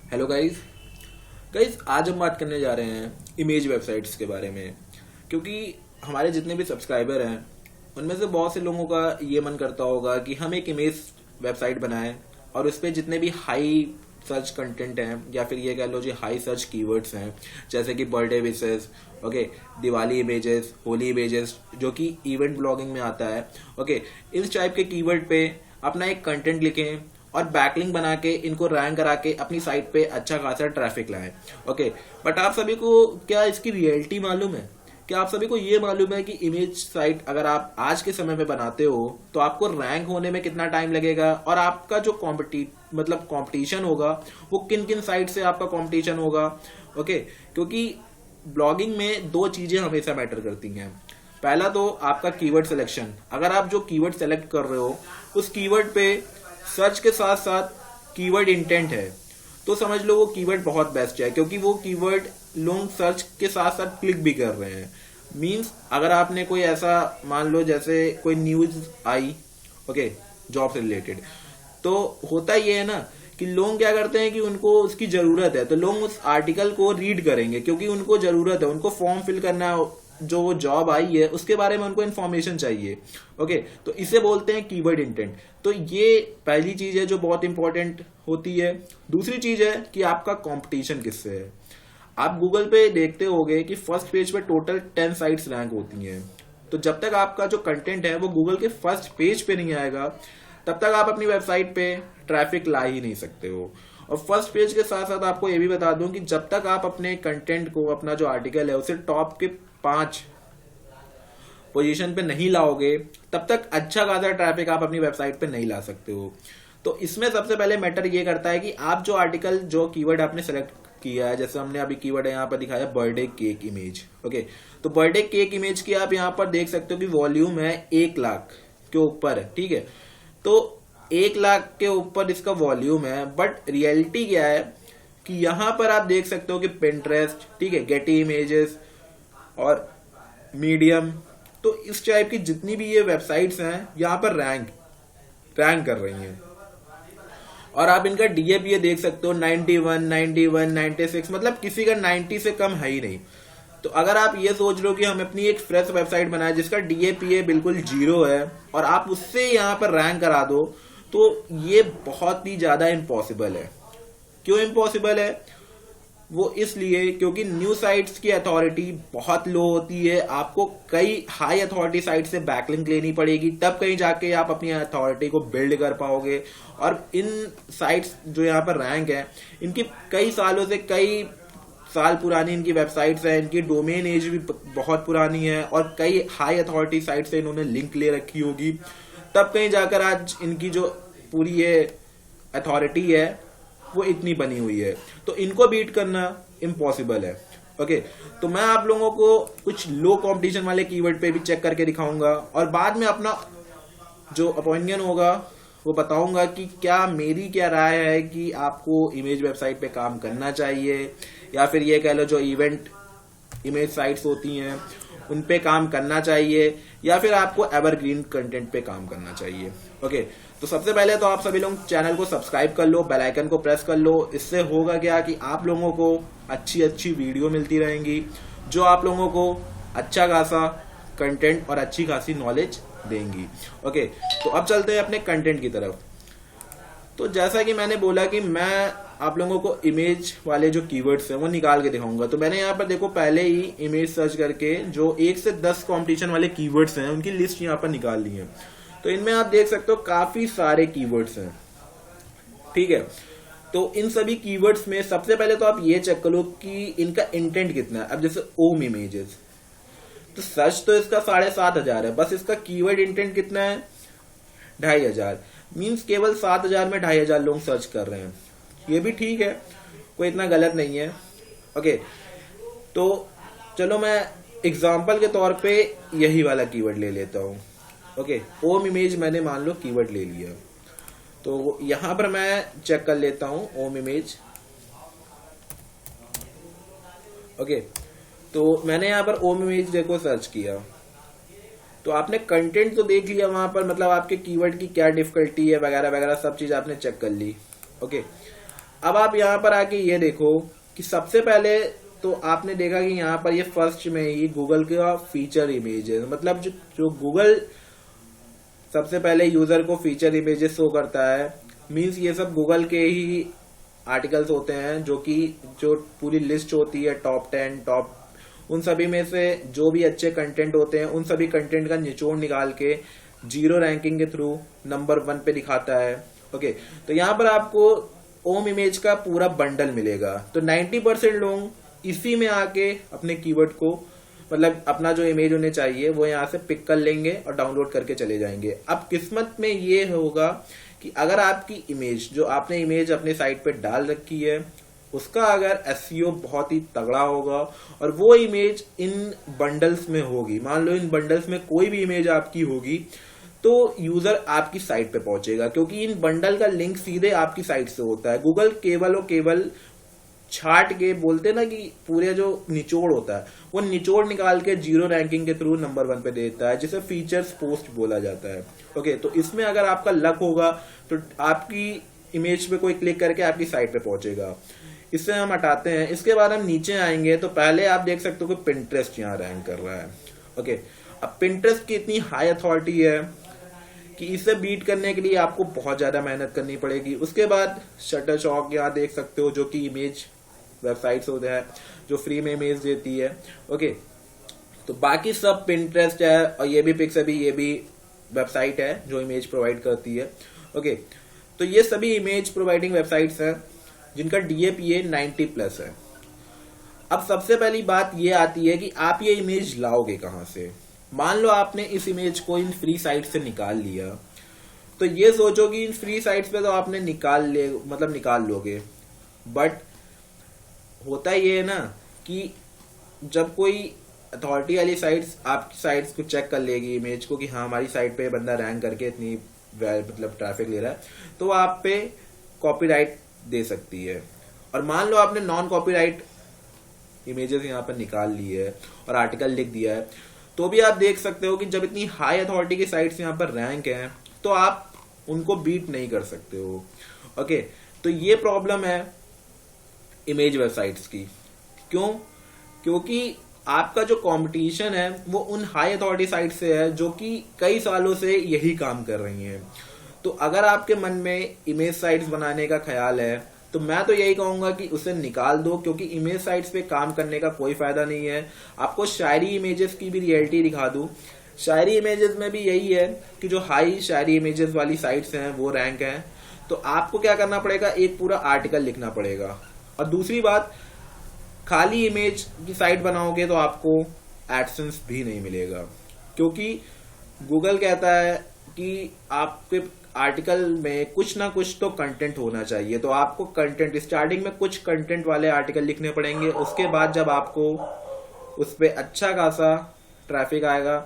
Hello guys. आज हम बात करने जा रहे हैं इमेज वेबसाइट्स के बारे में, क्योंकि हमारे जितने भी सब्सक्राइबर हैं उनमें से बहुत से लोगों का ये मन करता होगा कि हम एक इमेज वेबसाइट बनाएं और उस पर जितने भी हाई सर्च कंटेंट हैं या फिर ये कह लो जी हाई सर्च कीवर्ड्स हैं, जैसे कि birthday wishes, okay, Diwali images, Holi images, जो कि इवेंट ब्लॉगिंग में आता है, ओके, इस टाइप के कीवर्ड पे अपना एक कंटेंट लिखें और बैकलिंक बना के इनको रैंक करा के अपनी साइट पे अच्छा खासा ट्रैफिक लाएं। ओके, बट आप सभी को क्या इसकी रियलिटी मालूम है? क्या आप सभी को ये मालूम है कि इमेज साइट अगर आप आज के समय में बनाते हो तो आपको रैंक होने में कितना टाइम लगेगा, और आपका जो कंपटीशन होगा वो किन किन साइट से आपका कंपटीशन होगा? ओके, क्योंकि ब्लॉगिंग में दो चीजें हमेशा मैटर करती हैं। पहला तो आपका कीवर्ड सिलेक्शन। अगर आप जो कीवर्ड सेलेक्ट कर रहे हो उस कीवर्ड पे सर्च के साथ साथ कीवर्ड इंटेंट है, तो समझ लो वो कीवर्ड बहुत बेस्ट है, क्योंकि वो कीवर्ड लोग सर्च के साथ साथ क्लिक भी कर रहे हैं। मींस अगर आपने कोई ऐसा मान लो जैसे कोई न्यूज आई, ओके, जॉब से रिलेटेड, तो होता ये है ना कि लोग क्या करते हैं कि उनको उसकी जरूरत है तो लोग उस आर्टिकल को रीड करेंगे, क्योंकि उनको जरूरत है, उनको फॉर्म फिल करना है, जो वो जॉब आई है उसके बारे में उनको इन्फॉर्मेशन चाहिए। ओके, तो इसे बोलते हैं कीवर्ड इंटेंट। तो ये पहली चीज है जो बहुत इंपॉर्टेंट होती है। दूसरी चीज है कि आपका कंपटीशन किससे है। आप गूगल पे देखते होगे कि फर्स्ट पेज पे टोटल 10 साइट्स रैंक होती हैं, तो जब तक आपका जो कंटेंट है वो गूगल के फर्स्ट पेज पे नहीं आएगा तब तक आप अपनी वेबसाइट पे ट्रैफिक ला ही नहीं सकते हो। और फर्स्ट पेज के साथ साथ आपको ये भी बता दूं कि जब तक आप अपने कंटेंट को, अपना जो आर्टिकल है उसे टॉप के 5 पोजीशन पे नहीं लाओगे तब तक अच्छा खासा ट्रैफिक आप अपनी वेबसाइट पे नहीं ला सकते हो। तो इसमें सबसे पहले मैटर ये करता है कि आप जो आर्टिकल, जो कीवर्ड आपने सेलेक्ट किया है, जैसे हमने अभी कीवर्ड यहाँ पर दिखाया बर्थडे केक इमेज, ओके, तो बर्थडे केक इमेज की आप यहाँ पर देख सकते हो कि वॉल्यूम है 1 लाख के ऊपर है, ठीक है। तो 1 लाख के ऊपर इसका वॉल्यूम है, बट रियलिटी क्या है कि यहां पर आप देख सकते हो कि पिंटरेस्ट, ठीक है, गेटी इमेजेस और मीडियम, तो इस टाइप की जितनी भी ये वेबसाइट्स हैं यहाँ पर रैंक कर रही हैं। और आप इनका डीएपीए देख सकते हो 91, 91, 96, मतलब किसी का 90 से कम है ही नहीं। तो अगर आप ये सोच रहे हो कि हम अपनी एक फ्रेश वेबसाइट बनाए जिसका डीएपीए बिल्कुल 0 है और आप उससे यहाँ पर रैंक करा दो, तो ये बहुत ही ज्यादा इम्पॉसिबल है। क्यों इम्पॉसिबल है? वो इसलिए क्योंकि न्यू साइट्स की अथॉरिटी बहुत लो होती है। आपको कई हाई अथॉरिटी साइट से बैकलिंक लेनी पड़ेगी, तब कहीं जाके आप अपनी अथॉरिटी को बिल्ड कर पाओगे। और इन साइट्स जो यहाँ पर रैंक है, इनकी कई सालों से, कई साल पुरानी इनकी वेबसाइट्स है, इनकी डोमेन एज भी बहुत पुरानी है और कई हाई अथॉरिटी साइट से इन्होंने लिंक ले रखी होगी, तब कहीं जाकर आज इनकी जो पूरी ये अथॉरिटी है वो इतनी बनी हुई है। तो इनको बीट करना इम्पॉसिबल है। ओके, तो मैं आप लोगों को कुछ लो कंपटीशन वाले कीवर्ड पे भी चेक करके दिखाऊंगा और बाद में अपना जो ओपिनियन होगा वो बताऊंगा कि क्या मेरी क्या राय है कि आपको इमेज वेबसाइट पे काम करना चाहिए या फिर ये कह लो जो इवेंट इमेज साइट्स होती हैं उन पे काम करना चाहिए, या फिर आपको एवरग्रीन कंटेंट पे काम करना चाहिए। ओके, तो सबसे पहले तो आप सभी लोग चैनल को सब्सक्राइब कर लो, बेल आइकन को प्रेस कर लो। इससे होगा क्या कि आप लोगों को अच्छी अच्छी वीडियो मिलती रहेंगी जो आप लोगों को अच्छा खासा कंटेंट और अच्छी खासी नॉलेज देंगी। ओके, तो अब चलते हैं अपने कंटेंट की तरफ। तो जैसा कि मैंने बोला कि मैं आप लोगों को इमेज वाले जो कीवर्ड्स हैं वो निकाल के दिखाऊंगा। तो मैंने यहाँ पर देखो पहले ही इमेज सर्च करके जो 1 से 10 कंपटीशन वाले कीवर्ड्स हैं उनकी लिस्ट यहाँ पर निकाल ली है। तो इनमें आप देख सकते हो काफी सारे कीवर्ड्स हैं, ठीक है। तो इन सभी कीवर्ड्स में सबसे पहले तो आप ये चेक करो कि इनका इंटेंट कितना है। अब जैसे ओम इमेजेस, तो सर्च तो इसका 7,500 है, बस इसका कीवर्ड इंटेंट कितना है? 2,500। मीन्स केवल 7,000 में 2,500 लोग सर्च कर रहे हैं। ये भी ठीक है, कोई इतना गलत नहीं है। ओके, तो चलो मैं एग्जाम्पल के तौर पे यही वाला कीवर्ड ले लेता हूं। ओके, ओम इमेज मैंने मान लो कीवर्ड ले लिया, तो यहां पर मैं चेक कर लेता हूं ओम इमेज। ओके, तो मैंने यहां पर ओम इमेज देखो सर्च किया, तो आपने कंटेंट तो देख लिया वहां पर, मतलब आपके कीवर्ड की क्या डिफिकल्टी है वगैरह वगैरह सब चीज आपने चेक कर ली। ओके, अब आप यहाँ पर आके ये देखो कि सबसे पहले तो आपने देखा कि यहाँ पर ये फर्स्ट में ही गूगल का फीचर इमेज है, मतलब जो गूगल सबसे पहले यूजर को फीचर इमेजेस शो करता है, मींस ये सब गूगल के ही आर्टिकल्स होते हैं, जो पूरी लिस्ट होती है टॉप 10 टॉप, उन सभी में से जो भी अच्छे कंटेंट होते हैं उन सभी कंटेंट का निचोड़ निकाल के जीरो रैंकिंग के थ्रू नंबर 1 पे दिखाता है। ओके, तो यहाँ पर आपको ओम इमेज का पूरा बंडल मिलेगा। तो 90% लोग इसी में आके अपने कीवर्ड को, मतलब अपना जो इमेज उन्हें चाहिए वो यहाँ से पिक कर लेंगे और डाउनलोड करके चले जाएंगे। अब किस्मत में ये होगा कि अगर आपकी इमेज, जो आपने इमेज अपने साइट पे डाल रखी है, उसका अगर एसईओ बहुत ही तगड़ा होगा और वो इमेज इन बंडल्स में होगी, मान लो इन बंडल्स में कोई भी इमेज आपकी होगी, तो यूजर आपकी साइट पे पहुंचेगा, क्योंकि इन बंडल का लिंक सीधे आपकी साइट से होता है। गूगल केवल और केवल छाट के, बोलते ना कि पूरे जो निचोड़ होता है वो निचोड़ निकाल के जीरो रैंकिंग के थ्रू नंबर 1 पे देता है, जिसे फीचर्स पोस्ट बोला जाता है। ओके, तो इसमें अगर आपका लक होगा तो आपकी इमेज पे कोई क्लिक करके आपकी साइट पे पहुंचेगा। इससे हम हटाते हैं, इसके बाद हम नीचे आएंगे तो पहले आप देख सकते हो कि पिंटरेस्ट यहाँ रैंक कर रहा है। ओके, अब पिंटरेस्ट की इतनी हाई अथॉरिटी है कि इसे बीट करने के लिए आपको बहुत ज्यादा मेहनत करनी पड़ेगी। उसके बाद शटरस्टॉक यहाँ देख सकते हो, जो कि इमेज वेबसाइट्स होते हैं जो फ्री में इमेज देती है। ओके, तो बाकी सब पिंटरेस्ट है और ये भी पिक्सबी, ये भी वेबसाइट है जो इमेज प्रोवाइड करती है। ओके, तो ये सभी इमेज प्रोवाइडिंग वेबसाइट्स हैं जिनका DAPA 90+ है। अब सबसे पहली बात ये आती है कि आप ये इमेज लाओगे कहां से। मान लो आपने इस इमेज को इन फ्री साइट से निकाल लिया, तो ये सोचो कि इन फ्री साइट्स पे तो आपने निकाल लोगे, बट होता ये है ना कि जब कोई अथॉरिटी वाली साइट्स आपकी साइट्स को चेक कर लेगी इमेज को कि हाँ हमारी साइट पे बंदा रैंक करके इतनी मतलब ट्रैफिक ले रहा है, तो आप पे कॉपीराइट दे सकती है। और मान लो आपने नॉन कॉपीराइट इमेजेस यहाँ पर निकाल ली है और आर्टिकल लिख दिया है, तो भी आप देख सकते हो कि जब इतनी हाई अथॉरिटी की साइट्स यहाँ पर रैंक हैं तो आप उनको बीट नहीं कर सकते हो। ओके, तो ये प्रॉब्लम है इमेज वेबसाइट्स की। क्यों? क्योंकि आपका जो कंपटीशन है वो उन हाई अथॉरिटी साइट से है जो कि कई सालों से यही काम कर रही हैं। तो अगर आपके मन में इमेज साइट्स बनाने का ख्याल है तो मैं तो यही कहूंगा कि उसे निकाल दो, क्योंकि इमेज साइट्स पे काम करने का कोई फायदा नहीं है। आपको शायरी इमेजेस की भी रियलिटी दिखा दूं, शायरी इमेजेस में भी यही है कि जो हाई शायरी इमेजेस वाली साइट्स हैं वो रैंक हैं। तो आपको क्या करना पड़ेगा, एक पूरा आर्टिकल लिखना पड़ेगा। और दूसरी बात, खाली इमेज की साइट बनाओगे तो आपको एडसेंस भी नहीं मिलेगा, क्योंकि गूगल कहता है कि आपके आर्टिकल में कुछ ना कुछ तो कंटेंट होना चाहिए। तो आपको कंटेंट, स्टार्टिंग में कुछ कंटेंट वाले आर्टिकल लिखने पड़ेंगे, उसके बाद जब आपको उस पर अच्छा खासा ट्रैफिक आएगा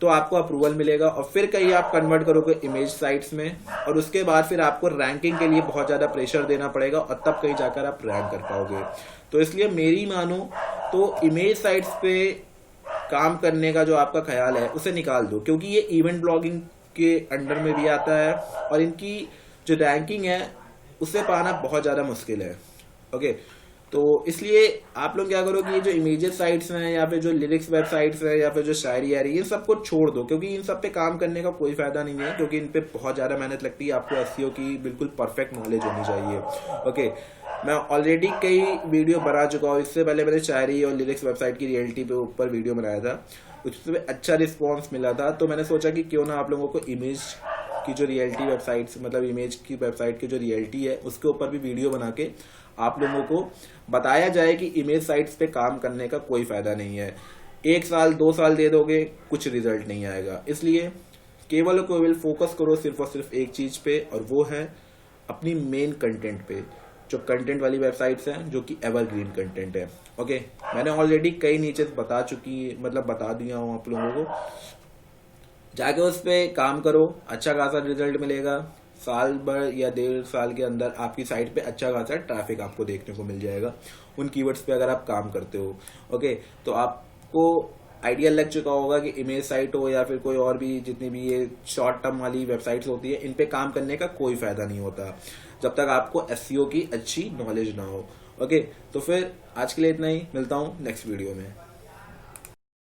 तो आपको अप्रूवल मिलेगा और फिर कहीं आप कन्वर्ट करोगे इमेज साइट्स में, और उसके बाद फिर आपको रैंकिंग के लिए बहुत ज्यादा प्रेशर देना पड़ेगा और तब कहीं जाकर आप रैंक कर पाओगे। तो इसलिए मेरी मानो तो इमेज साइट्स पे काम करने का जो आपका ख्याल है उसे निकाल दो, क्योंकि ये इवेंट ब्लॉगिंग के अंडर में भी आता है और इनकी जो रैंकिंग है उसे पाना बहुत ज्यादा मुश्किल है। ओके, तो इसलिए आप लोग क्या करो कि ये जो इमेजेस साइट्स हैं या फिर जो लिरिक्स वेबसाइट्स हैं या फिर जो शायरी आ रही है, इन सबको छोड़ दो, क्योंकि इन सब पे काम करने का कोई फायदा नहीं है, क्योंकि इन पे बहुत ज्यादा मेहनत लगती है। आपको एसईओ की बिल्कुल परफेक्ट नॉलेज होनी चाहिए। ओके, मैं ऑलरेडी कई वीडियो बना चुका हूँ, इससे पहले मैंने शायरी और लिरिक्स वेबसाइट की रियलिटी पे ऊपर वीडियो बनाया था, उससे अच्छा रिस्पॉन्स मिला था। तो मैंने सोचा कि क्यों ना आप लोगों को इमेज की जो रियलिटी वेबसाइट्स, मतलब इमेज की वेबसाइट की जो रियलिटी है उसके ऊपर भी वीडियो बना के आप लोगों को बताया जाए कि इमेज साइट्स पे काम करने का कोई फायदा नहीं है। 1 साल 2 साल दे दोगे, कुछ रिजल्ट नहीं आएगा। इसलिए केवल और केवल फोकस करो सिर्फ और सिर्फ एक चीज पे, और वो है अपनी मेन कंटेंट पे, जो कंटेंट वाली वेबसाइट्स हैं जो कि एवरग्रीन कंटेंट है। ओके, मैंने ऑलरेडी कई नीचे बता दिया हूँ आप लोगों को, जाके उस पे काम करो, अच्छा खासा रिजल्ट मिलेगा। साल भर या 1.5 साल के अंदर आपकी साइट पे अच्छा खासा ट्रैफिक आपको देखने को मिल जाएगा उन कीवर्ड्स पे अगर आप काम करते हो। ओके, तो आपको आइडिया लग चुका होगा कि इमेज साइट हो या फिर कोई और भी जितनी भी ये शॉर्ट टर्म वाली वेबसाइट्स होती है, इन पे काम करने का कोई फायदा नहीं होता जब तक आपको एसईओ की अच्छी नॉलेज ना हो। ओके, तो फिर आज के लिए इतना ही, मिलता हूँ नेक्स्ट वीडियो में।